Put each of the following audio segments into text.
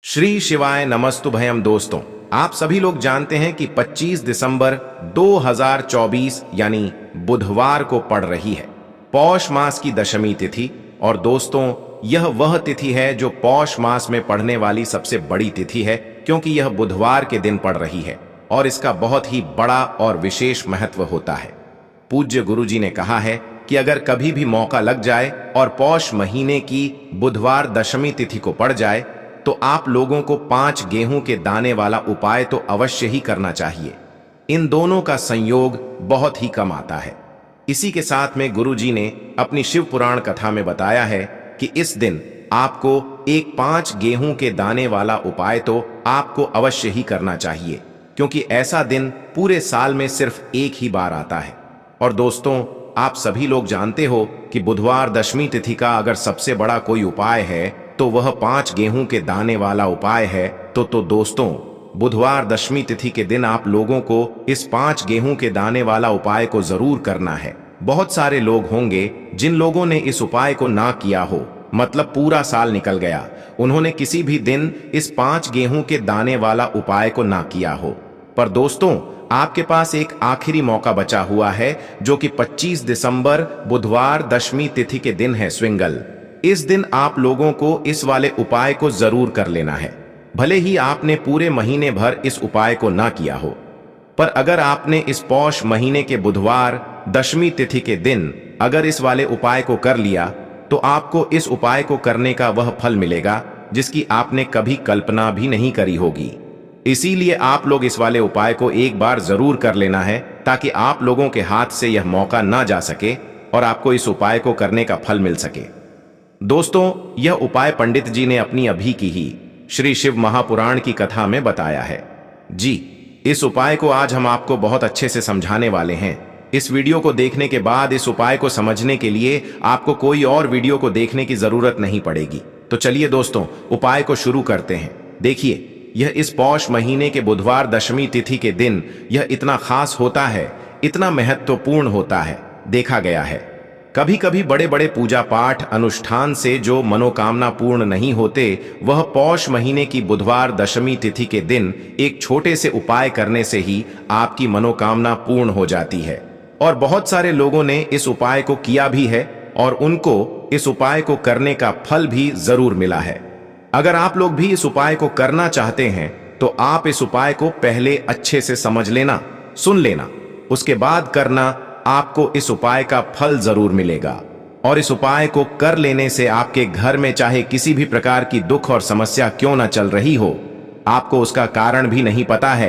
श्री शिवाय नमस्तुभयम। दोस्तों, आप सभी लोग जानते हैं कि 25 दिसंबर 2024 यानी बुधवार को पड़ रही है पौष मास की दशमी तिथि। और दोस्तों, यह वह तिथि है जो पौष मास में पड़ने वाली सबसे बड़ी तिथि है, क्योंकि यह बुधवार के दिन पड़ रही है और इसका बहुत ही बड़ा और विशेष महत्व होता है। पूज्य गुरुजी ने कहा है कि अगर कभी भी मौका लग जाए और पौष महीने की बुधवार दशमी तिथि को पड़ जाए तो आप लोगों को 5 गेहूं के दाने वाला उपाय तो अवश्य ही करना चाहिए। इन दोनों का संयोग बहुत ही कम आता है। इसी के साथ में गुरुजी ने अपनी शिव पुराण कथा में बताया है कि इस दिन आपको एक 5 गेहूं के दाने वाला उपाय तो आपको अवश्य ही करना चाहिए, क्योंकि ऐसा दिन पूरे साल में सिर्फ एक ही बार आता है। और दोस्तों, आप सभी लोग जानते हो कि बुधवार दशमी तिथि का अगर सबसे बड़ा कोई उपाय है तो वह 5 गेहूं के दाने वाला उपाय है। तो दोस्तों, बुधवार दशमी तिथि के दिन आप लोगों को इस 5 गेहूं के दाने वाला उपाय को जरूर करना है। बहुत सारे लोग होंगे जिन लोगों ने इस उपाय को ना किया हो, मतलब पूरा साल निकल गया, उन्होंने किसी भी दिन इस 5 गेहूं के दाने वाला उपाय को ना किया हो। पर दोस्तों, आपके पास एक आखिरी मौका बचा हुआ है, जो कि 25 दिसंबर बुधवार दशमी तिथि के दिन है, स्विंगल। इस दिन आप लोगों को इस वाले उपाय को जरूर कर लेना है। भले ही आपने पूरे महीने भर इस उपाय को ना किया हो, पर अगर आपने इस पौष महीने के बुधवार दशमी तिथि के दिन अगर इस वाले उपाय को कर लिया तो आपको इस उपाय को करने का वह फल मिलेगा जिसकी आपने कभी कल्पना भी नहीं करी होगी। इसीलिए आप लोग इस वाले उपाय को एक बार जरूर कर लेना है, ताकि आप लोगों के हाथ से यह मौका ना जा सके और आपको इस उपाय को करने का फल मिल सके। दोस्तों, यह उपाय पंडित जी ने अपनी अभी की ही श्री शिव महापुराण की कथा में बताया है। जी, इस उपाय को आज हम आपको बहुत अच्छे से समझाने वाले हैं। इस वीडियो को देखने के बाद इस उपाय को समझने के लिए आपको कोई और वीडियो को देखने की जरूरत नहीं पड़ेगी। तो चलिए दोस्तों, उपाय को शुरू करते हैं। देखिए, यह इस पौष महीने के बुधवार दशमी तिथि के दिन यह इतना खास होता है, इतना महत्वपूर्ण होता है। देखा गया है कभी कभी बड़े बड़े पूजा पाठ अनुष्ठान से जो मनोकामना पूर्ण नहीं होते, वह पौष महीने की बुधवार दशमी तिथि के दिन एक छोटे से उपाय करने से ही आपकी मनोकामना पूर्ण हो जाती है। और बहुत सारे लोगों ने इस उपाय को किया भी है और उनको इस उपाय को करने का फल भी जरूर मिला है। अगर आप लोग भी इस उपाय को करना चाहते हैं तो आप इस उपाय को पहले अच्छे से समझ लेना, सुन लेना, उसके बाद करना। आपको इस उपाय का फल जरूर मिलेगा। और इस उपाय को कर लेने से आपके घर में चाहे किसी भी प्रकार की दुख और समस्या क्यों ना चल रही हो, आपको उसका कारण भी नहीं पता है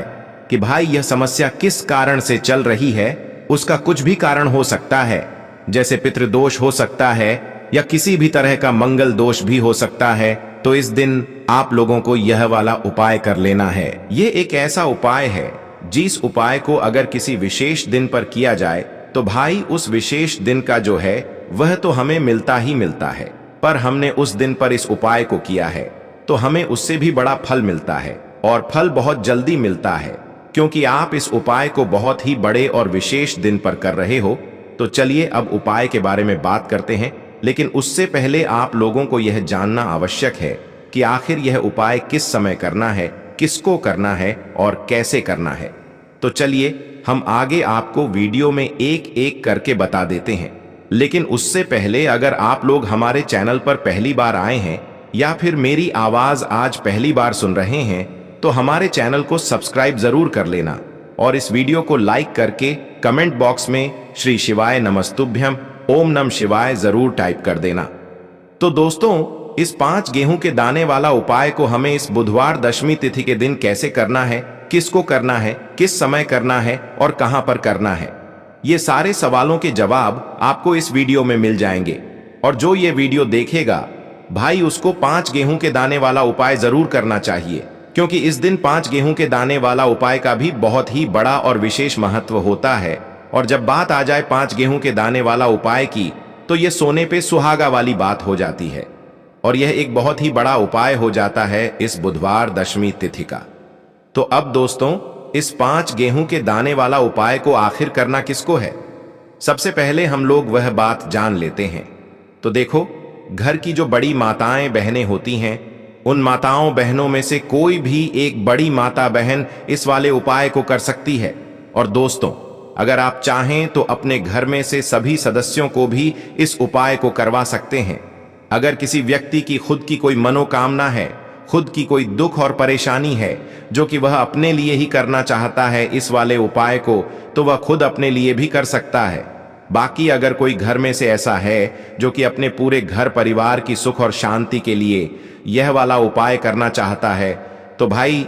कि भाई यह समस्या किस कारण से चल रही है, उसका कुछ भी कारण हो सकता है, जैसे पितृदोष हो सकता है या किसी भी तरह का मंगल दोष भी हो सकता है। तो इस दिन आप लोगों को यह वाला उपाय कर लेना है। ये एक ऐसा उपाय है जिस उपाय को अगर किसी विशेष दिन पर किया जाए तो भाई उस विशेष दिन का जो है वह तो हमें मिलता ही मिलता है, पर हमने उस दिन पर इस उपाय को किया है तो हमें उससे भी बड़ा फल मिलता है, और फल बहुत जल्दी मिलता है, क्योंकि आप इस उपाय को बहुत ही बड़े और विशेष दिन पर कर रहे हो। तो चलिए अब उपाय के बारे में बात करते हैं, लेकिन उससे पहले आप लोगों को यह जानना आवश्यक है कि आखिर यह उपाय किस समय करना है, किसको करना है और कैसे करना है। तो चलिए हम आगे आपको वीडियो में एक एक करके बता देते हैं। लेकिन उससे पहले अगर आप लोग हमारे चैनल पर पहली बार आए हैं या फिर मेरी आवाज आज पहली बार सुन रहे हैं तो हमारे चैनल को सब्सक्राइब जरूर कर लेना और इस वीडियो को लाइक करके कमेंट बॉक्स में श्री शिवाय नमस्तुभ्यम ओम नमः शिवाय जरूर टाइप कर देना। तो दोस्तों, इस 5 गेहूं के दाने वाला उपाय को हमें इस बुधवार दशमी तिथि के दिन कैसे करना है, किसको करना है, किस समय करना है और कहां पर करना है, ये सारे सवालों के जवाब आपको इस वीडियो में मिल जाएंगे। और जो ये वीडियो देखेगा भाई, उसको 5 गेहूं के दाने वाला उपाय जरूर करना चाहिए, क्योंकि इस दिन 5 गेहूं के दाने वाला उपाय का भी बहुत ही बड़ा और विशेष महत्व होता है। और जब बात आ जाए 5 गेहूं के दाने वाला उपाय की, तो ये सोने पे सुहागा वाली बात हो जाती है और यह एक बहुत ही बड़ा उपाय हो जाता है इस बुधवार दशमी तिथि का। तो अब दोस्तों, इस 5 गेहूं के दाने वाला उपाय को आखिर करना किसको है, सबसे पहले हम लोग वह बात जान लेते हैं। तो देखो, घर की जो बड़ी माताएं बहनें होती हैं, उन माताओं बहनों में से कोई भी एक बड़ी माता बहन इस वाले उपाय को कर सकती है। और दोस्तों, अगर आप चाहें तो अपने घर में से सभी सदस्यों को भी इस उपाय को करवा सकते हैं। अगर किसी व्यक्ति की खुद की कोई मनोकामना है, खुद की कोई दुख और परेशानी है जो कि वह अपने लिए ही करना चाहता है इस वाले उपाय को, तो वह खुद अपने लिए भी कर सकता है। बाकी अगर कोई घर में से ऐसा है जो कि अपने पूरे घर परिवार की सुख और शांति के लिए यह वाला उपाय करना चाहता है, तो भाई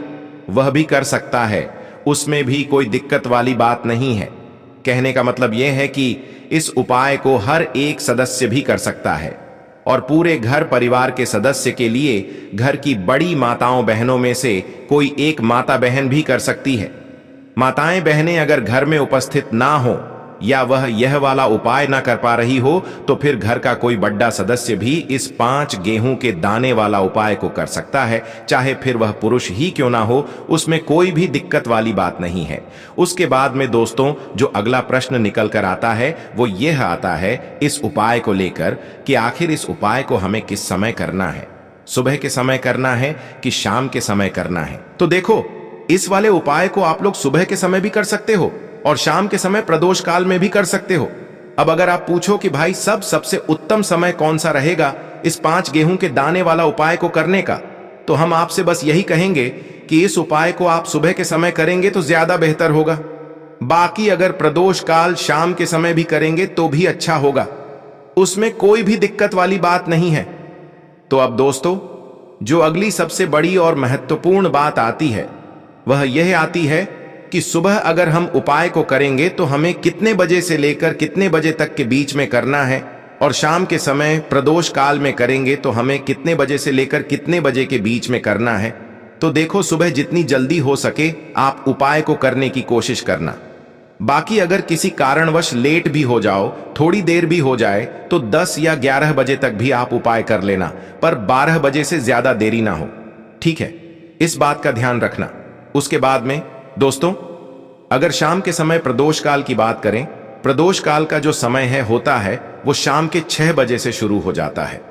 वह भी कर सकता है, उसमें भी कोई दिक्कत वाली बात नहीं है। कहने का मतलब यह है कि इस उपाय को हर एक सदस्य भी कर सकता है और पूरे घर परिवार के सदस्य के लिए घर की बड़ी माताओं बहनों में से कोई एक माता बहन भी कर सकती है। माताएं बहनें अगर घर में उपस्थित ना हो या वह यह वाला उपाय ना कर पा रही हो, तो फिर घर का कोई बड़ा सदस्य भी इस 5 गेहूं के दाने वाला उपाय को कर सकता है, चाहे फिर वह पुरुष ही क्यों ना हो, उसमें कोई भी दिक्कत वाली बात नहीं है। उसके बाद में दोस्तों जो अगला प्रश्न निकल कर आता है वो यह आता है इस उपाय को लेकर कि आखिर इस उपाय को हमें किस समय करना है, सुबह के समय करना है कि शाम के समय करना है। तो देखो, इस वाले उपाय को आप लोग सुबह के समय भी कर सकते हो और शाम के समय प्रदोष काल में भी कर सकते हो। अब अगर आप पूछो कि भाई सबसे उत्तम समय कौन सा रहेगा इस 5 गेहूं के दाने वाला उपाय को करने का, तो हम आपसे बस यही कहेंगे कि इस उपाय को आप सुबह के समय करेंगे तो ज्यादा बेहतर होगा। बाकी अगर प्रदोष काल शाम के समय भी करेंगे तो भी अच्छा होगा, उसमें कोई भी दिक्कत वाली बात नहीं है। तो अब दोस्तों जो अगली सबसे बड़ी और महत्वपूर्ण बात आती है वह यह आती है कि सुबह अगर हम उपाय को करेंगे तो हमें कितने बजे से लेकर कितने बजे तक के बीच में करना है, और शाम के समय प्रदोष काल में करेंगे तो हमें कितने बजे से लेकर कितने बजे के बीच में करना है। तो देखो, सुबह जितनी जल्दी हो सके आप उपाय को करने की कोशिश करना। बाकी अगर किसी कारणवश लेट भी हो जाओ, थोड़ी देर भी हो जाए, तो 10 या 11 बजे तक भी आप उपाय कर लेना, पर 12 बजे से ज्यादा देरी ना हो, ठीक है? इस बात का ध्यान रखना। उसके बाद में दोस्तों अगर शाम के समय प्रदोष काल की बात करें, प्रदोष काल का जो समय है होता है वो शाम के 6 बजे से शुरू हो जाता है।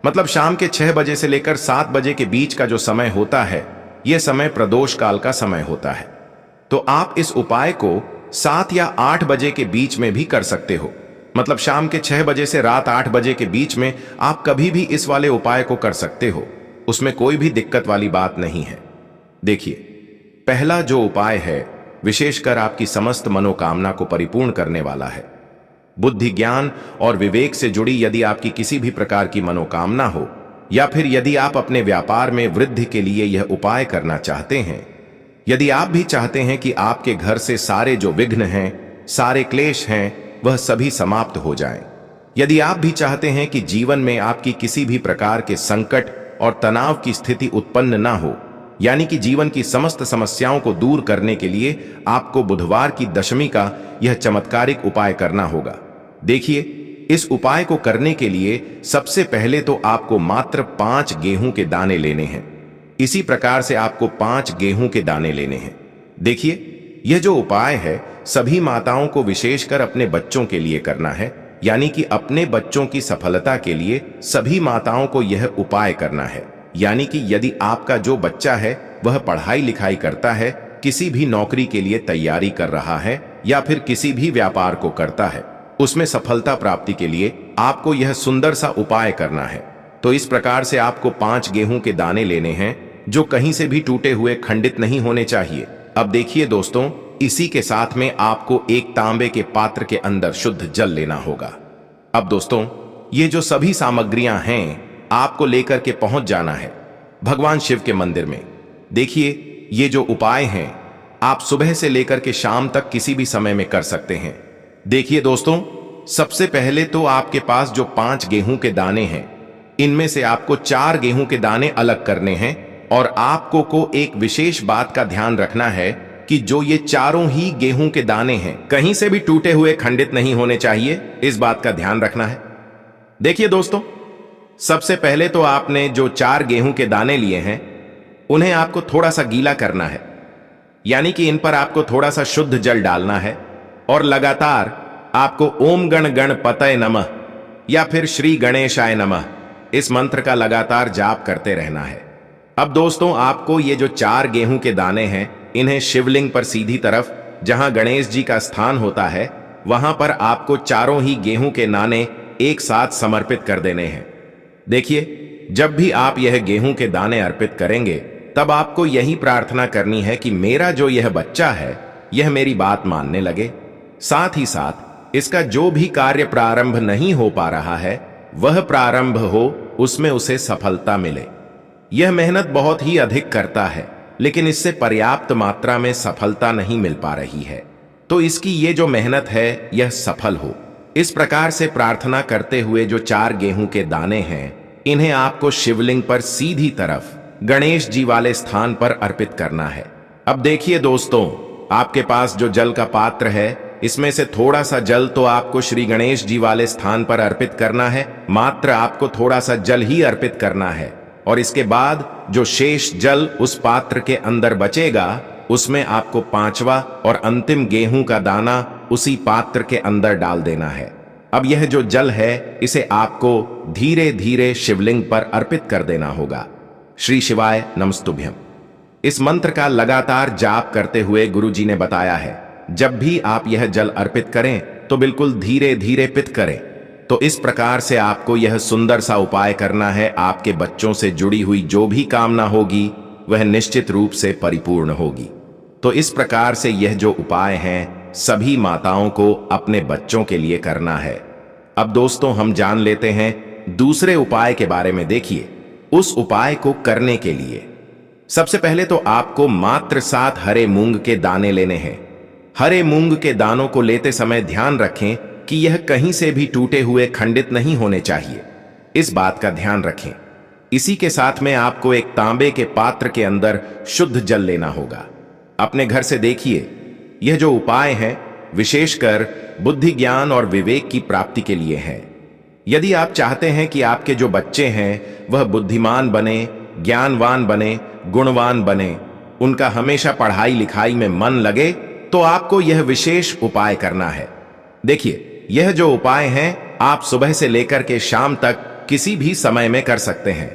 मतलब शाम के 6 बजे से लेकर 7 बजे के बीच का जो समय होता है यह समय प्रदोष काल का समय होता है। तो आप इस उपाय को 7 या 8 बजे के बीच में भी कर सकते हो। मतलब शाम के 6 बजे से रात 8 बजे के बीच में आप कभी भी इस वाले उपाय को कर सकते हो, उसमें कोई भी दिक्कत वाली बात नहीं है। देखिए, पहला जो उपाय है विशेषकर आपकी समस्त मनोकामना को परिपूर्ण करने वाला है। बुद्धि, ज्ञान और विवेक से जुड़ी यदि आपकी किसी भी प्रकार की मनोकामना हो, या फिर यदि आप अपने व्यापार में वृद्धि के लिए यह उपाय करना चाहते हैं, यदि आप भी चाहते हैं कि आपके घर से सारे जो विघ्न हैं, सारे क्लेश हैं, वह सभी समाप्त हो जाएं, यदि आप भी चाहते हैं कि जीवन में आपकी किसी भी प्रकार के संकट और तनाव की स्थिति उत्पन्न ना हो, यानी कि जीवन की समस्त समस्याओं को दूर करने के लिए आपको बुधवार की दशमी का यह चमत्कारिक उपाय करना होगा। देखिए, इस उपाय को करने के लिए सबसे पहले तो आपको मात्र 5 गेहूं के दाने लेने हैं। इसी प्रकार से आपको 5 गेहूं के दाने लेने हैं। देखिए, यह जो उपाय है सभी माताओं को विशेषकर अपने बच्चों के लिए करना है, यानी कि अपने बच्चों की सफलता के लिए सभी माताओं को यह उपाय करना है। यानी कि यदि आपका जो बच्चा है वह पढ़ाई लिखाई करता है, किसी भी नौकरी के लिए तैयारी कर रहा है या फिर किसी भी व्यापार को करता है, उसमें सफलता प्राप्ति के लिए आपको यह सुंदर सा उपाय करना है। तो इस प्रकार से आपको 5 गेहूं के दाने लेने हैं जो कहीं से भी टूटे हुए खंडित नहीं होने चाहिए। अब देखिए दोस्तों, इसी के साथ में आपको एक तांबे के पात्र के अंदर शुद्ध जल लेना होगा। अब दोस्तों ये जो सभी सामग्रियां हैं आपको लेकर के पहुंच जाना है भगवान शिव के मंदिर में। देखिए, ये जो उपाय हैं आप सुबह से लेकर के शाम तक किसी भी समय में कर सकते हैं। देखिए दोस्तों, सबसे पहले तो आपके पास जो 5 गेहूं के दाने हैं, इनमें से आपको 4 गेहूं के दाने अलग करने हैं, और आपको एक विशेष बात का ध्यान रखना है कि जो ये चारों ही गेहूं के दाने हैं कहीं से भी टूटे हुए खंडित नहीं होने चाहिए, इस बात का ध्यान रखना है। देखिए दोस्तों, सबसे पहले तो आपने जो 4 गेहूं के दाने लिए हैं उन्हें आपको थोड़ा सा गीला करना है, यानी कि इन पर आपको थोड़ा सा शुद्ध जल डालना है और लगातार आपको ओम गण गणपतये नमः या फिर श्री गणेशाय नमः इस मंत्र का लगातार जाप करते रहना है। अब दोस्तों, आपको ये जो 4 गेहूं के दाने हैं, इन्हें शिवलिंग पर सीधी तरफ, जहां गणेश जी का स्थान होता है, वहां पर आपको चारों ही गेहूं के दाने एक साथ समर्पित कर देने हैं। देखिए, जब भी आप यह गेहूं के दाने अर्पित करेंगे, तब आपको यही प्रार्थना करनी है कि मेरा जो यह बच्चा है, यह मेरी बात मानने लगे। साथ ही साथ इसका जो भी कार्य प्रारंभ नहीं हो पा रहा है, वह प्रारंभ हो, उसमें उसे सफलता मिले। यह मेहनत बहुत ही अधिक करता है, लेकिन इससे पर्याप्त मात्रा में सफलता नहीं मिल पा रही है, तो इसकी ये जो मेहनत है, यह सफल हो। इस प्रकार से प्रार्थना करते हुए जो 4 गेहूं के दाने हैं, इन्हें आपको शिवलिंग पर सीधी तरफ गणेश जी वाले स्थान पर अर्पित करना है। अब देखिए दोस्तों, आपके पास जो जल का पात्र है, इसमें से थोड़ा सा जल तो आपको श्री गणेश जी वाले स्थान पर अर्पित करना है। मात्र आपको थोड़ा सा जल ही अर्पित करना है, और इसके बाद जो शेष जल उस पात्र के अंदर बचेगा, उसमें आपको 5वां और अंतिम गेहूं का दाना उसी पात्र के अंदर डाल देना है। अब यह जो जल है, इसे आपको धीरे धीरे शिवलिंग पर अर्पित कर देना होगा। श्री शिवाय नमस्तुभ्यम। इस मंत्र का लगातार जाप करते हुए गुरुजी ने बताया है, जब भी आप यह जल अर्पित करें तो बिल्कुल धीरे धीरे पित करें। तो इस प्रकार से आपको यह सुंदर सा उपाय करना है। आपके बच्चों से जुड़ी हुई जो भी कामना होगी, वह निश्चित रूप से परिपूर्ण होगी। तो इस प्रकार से यह जो उपाय हैं, सभी माताओं को अपने बच्चों के लिए करना है। अब दोस्तों, हम जान लेते हैं दूसरे उपाय के बारे में। देखिए, उस उपाय को करने के लिए सबसे पहले तो आपको मात्र 7 हरे मूंग के दाने लेने हैं। हरे मूंग के दानों को लेते समय ध्यान रखें कि यह कहीं से भी टूटे हुए खंडित नहीं होने चाहिए। इस बात का ध्यान रखें। इसी के साथ में आपको एक तांबे के पात्र के अंदर शुद्ध जल लेना होगा। अपने घर से देखिए, यह जो उपाय है विशेषकर बुद्धि, ज्ञान और विवेक की प्राप्ति के लिए है। यदि आप चाहते हैं कि आपके जो बच्चे हैं वह बुद्धिमान बने, ज्ञानवान बने, गुणवान बने, उनका हमेशा पढ़ाई लिखाई में मन लगे, तो आपको यह विशेष उपाय करना है। देखिए, यह जो उपाय है आप सुबह से लेकर के शाम तक किसी भी समय में कर सकते हैं।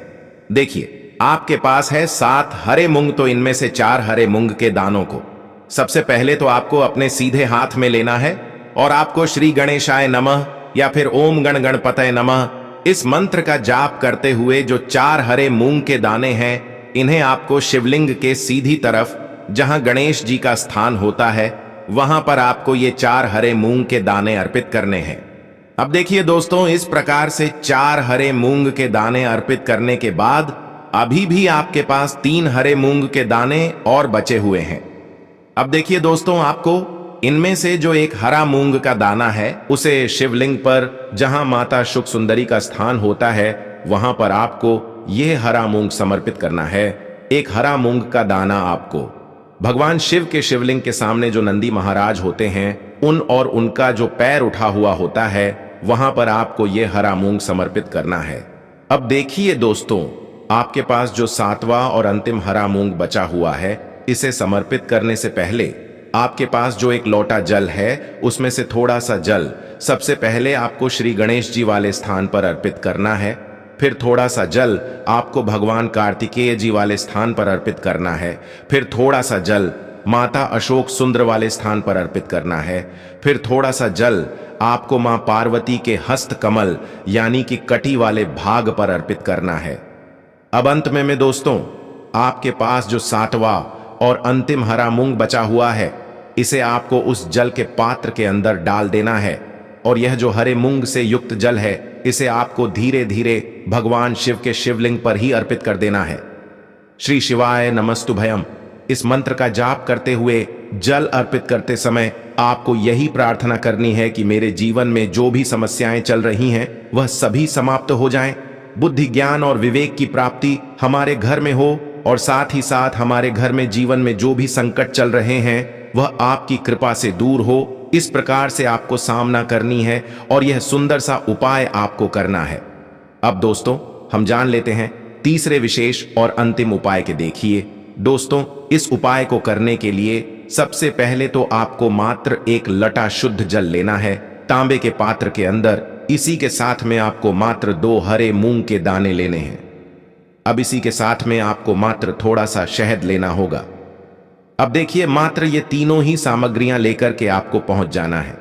देखिए, आपके पास है 7 हरे मूंग, तो इनमें से 4 हरे मूंग के दानों को सबसे पहले तो आपको अपने सीधे हाथ में लेना है, और आपको श्री गणेशाय नमः या फिर ओम गण गणपतये नमः इस मंत्र का जाप करते हुए जो 4 हरे मूंग के दाने हैं, इन्हें आपको शिवलिंग के सीधी तरफ, जहां गणेश जी का स्थान होता है, वहां पर आपको ये 4 हरे मूंग के दाने अर्पित करने हैं। अब देखिए दोस्तों, इस प्रकार से 4 हरे मूंग के दाने अर्पित करने के बाद अभी भी आपके पास 3 हरे मूंग के दाने और बचे हुए हैं। अब देखिए दोस्तों, आपको इनमें से जो एक हरा मूंग का दाना है, उसे शिवलिंग पर, जहां माता शुक सुंदरी का स्थान होता है, वहां पर आपको यह हरा मूंग समर्पित करना है। एक हरा मूंग का दाना आपको भगवान शिव के शिवलिंग के सामने जो नंदी महाराज होते हैं, उन और उनका जो पैर उठा हुआ होता है, वहां पर आपको यह हरा मूंग समर्पित करना है। अब देखिए दोस्तों, आपके पास जो 7वां और अंतिम हरा मूंग बचा हुआ है, इसे समर्पित करने से पहले आपके पास जो एक लोटा जल है, उसमें से थोड़ा सा जल सबसे पहले आपको श्री गणेश जी वाले स्थान पर अर्पित करना है। फिर थोड़ा सा जल आपको भगवान कार्तिकेय जी वाले स्थान पर अर्पित करना है। फिर थोड़ा सा जल माता अशोक सुंदर वाले स्थान पर अर्पित करना है। फिर थोड़ा सा जल आपको मां पार्वती के हस्त कमल यानी कि कटी वाले भाग पर अर्पित करना है। अब अंत में दोस्तों, आपके पास जो 7वां और अंतिम हरा मूंग बचा हुआ है, इसे आपको उस जल के पात्र के अंदर डाल देना है, और यह जो हरे मूंग से युक्त जल है, इसे आपको धीरे धीरे भगवान शिव के शिवलिंग पर ही अर्पित कर देना है। श्री शिवाय नमस्तुभयम इस मंत्र का जाप करते हुए जल अर्पित करते समय आपको यही प्रार्थना करनी है कि मेरे जीवन में जो भी समस्याएं चल रही हैं, वह सभी समाप्त हो जाएं। बुद्धि, ज्ञान और विवेक की प्राप्ति हमारे घर में हो, और साथ ही साथ हमारे घर में जीवन में जो भी संकट चल रहे हैं, वह आपकी कृपा से दूर हो। इस प्रकार से आपको सामना करनी है, और यह सुंदर सा उपाय आपको करना है। अब दोस्तों, हम जान लेते हैं तीसरे विशेष और अंतिम उपाय के। देखिए दोस्तों, इस उपाय को करने के लिए सबसे पहले तो आपको मात्र एक लटा शुद्ध जल लेना है तांबे के पात्र के अंदर। इसी के साथ में आपको मात्र 2 हरे मूंग के दाने लेने हैं। अब इसी के साथ में आपको मात्र थोड़ा सा शहद लेना होगा। अब देखिए, मात्र ये तीनों ही सामग्रियां लेकर के आपको पहुंच जाना है।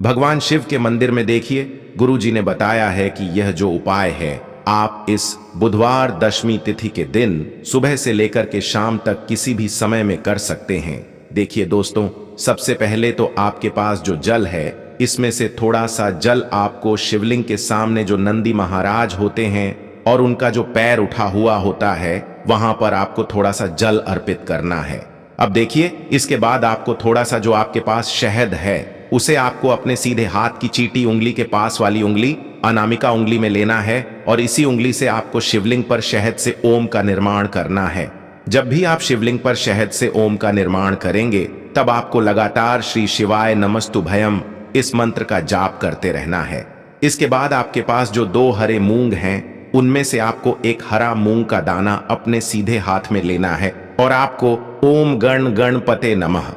भगवान शिव के मंदिर में देखिए, गुरुजी ने बताया है कि यह जो उपाय है आप इस बुधवार दशमी तिथि के दिन सुबह से लेकर के शाम तक किसी भी समय में कर सकते हैं। देखिए दोस्तों, सबसे पहले तो आपके पास जो जल है, इसमें से थोड़ा सा जल आपको शिवलिंग के सामने जो नंदी महाराज होते हैं और उनका जो पैर उठा हुआ होता है, वहां पर आपको थोड़ा सा जल अर्पित करना है। अब देखिए, इसके बाद आपको थोड़ा सा जो आपके पास शहद है उसे आपको अपने सीधे हाथ की चीटी उंगली के पास वाली उंगली अनामिका उंगली में लेना है और इसी उंगली से आपको शिवलिंग पर शहद से ओम का निर्माण करना है। जब भी आप शिवलिंग पर शहद से ओम का निर्माण करेंगे, तब आपको लगातार श्री शिवाय नमस्तुभयम इस मंत्र का जाप करते रहना है। इसके बाद आपके पास जो 2 हरे मूंग हैं, उनमें से आपको एक हरा मूंग का दाना अपने सीधे हाथ में लेना है और आपको ओम गण गणपते नमः,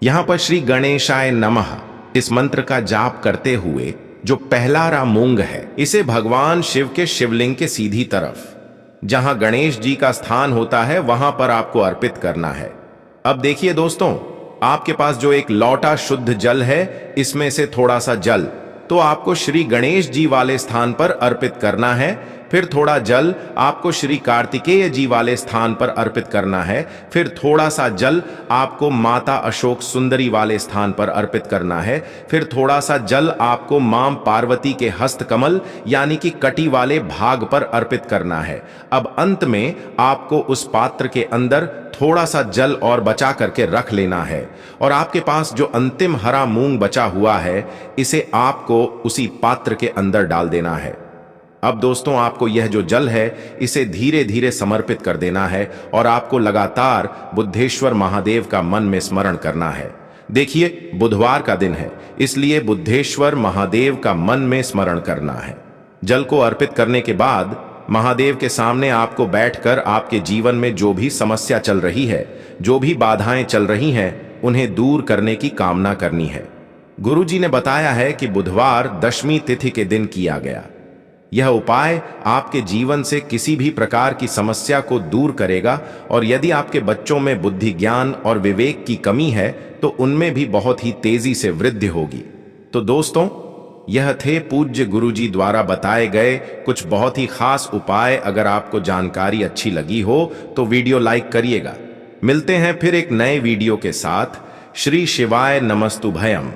यहां पर श्री गणेशाय नमः इस मंत्र का जाप करते हुए जो पहला हरा मूंग है, इसे भगवान शिव के शिवलिंग के सीधी तरफ जहां गणेश जी का स्थान होता है वहां पर आपको अर्पित करना है। अब देखिए दोस्तों, आपके पास जो एक लौटा शुद्ध जल है, इसमें से थोड़ा सा जल तो आपको श्री गणेश जी वाले स्थान पर अर्पित करना है। फिर थोड़ा जल आपको श्री कार्तिकेय जी वाले स्थान पर अर्पित करना है। फिर थोड़ा सा जल आपको माता अशोक सुंदरी वाले स्थान पर अर्पित करना है। फिर थोड़ा सा जल आपको मां पार्वती के हस्त कमल यानी कि कटी वाले भाग पर अर्पित करना है। अब अंत में आपको उस पात्र के अंदर थोड़ा सा जल और बचा करके रख लेना है और आपके पास जो अंतिम हरा मूंग बचा हुआ है, इसे आपको उसी पात्र के अंदर डाल देना है। अब दोस्तों, आपको यह जो जल है, इसे धीरे धीरे समर्पित कर देना है और आपको लगातार बुद्धेश्वर महादेव का मन में स्मरण करना है। देखिए, बुधवार का दिन है, इसलिए बुद्धेश्वर महादेव का मन में स्मरण करना है। जल को अर्पित करने के बाद महादेव के सामने आपको बैठकर आपके जीवन में जो भी समस्या चल रही है, जो भी बाधाएं चल रही हैं, उन्हें दूर करने की कामना करनी है। गुरुजी ने बताया है कि बुधवार दशमी तिथि के दिन किया गया यह उपाय आपके जीवन से किसी भी प्रकार की समस्या को दूर करेगा और यदि आपके बच्चों में बुद्धि, ज्ञान और विवेक की कमी है तो उनमें भी बहुत ही तेजी से वृद्धि होगी। तो दोस्तों, यह थे पूज्य गुरुजी द्वारा बताए गए कुछ बहुत ही खास उपाय। अगर आपको जानकारी अच्छी लगी हो तो वीडियो लाइक करिएगा। मिलते हैं फिर एक नए वीडियो के साथ। श्री शिवाय नमस्तुभयम।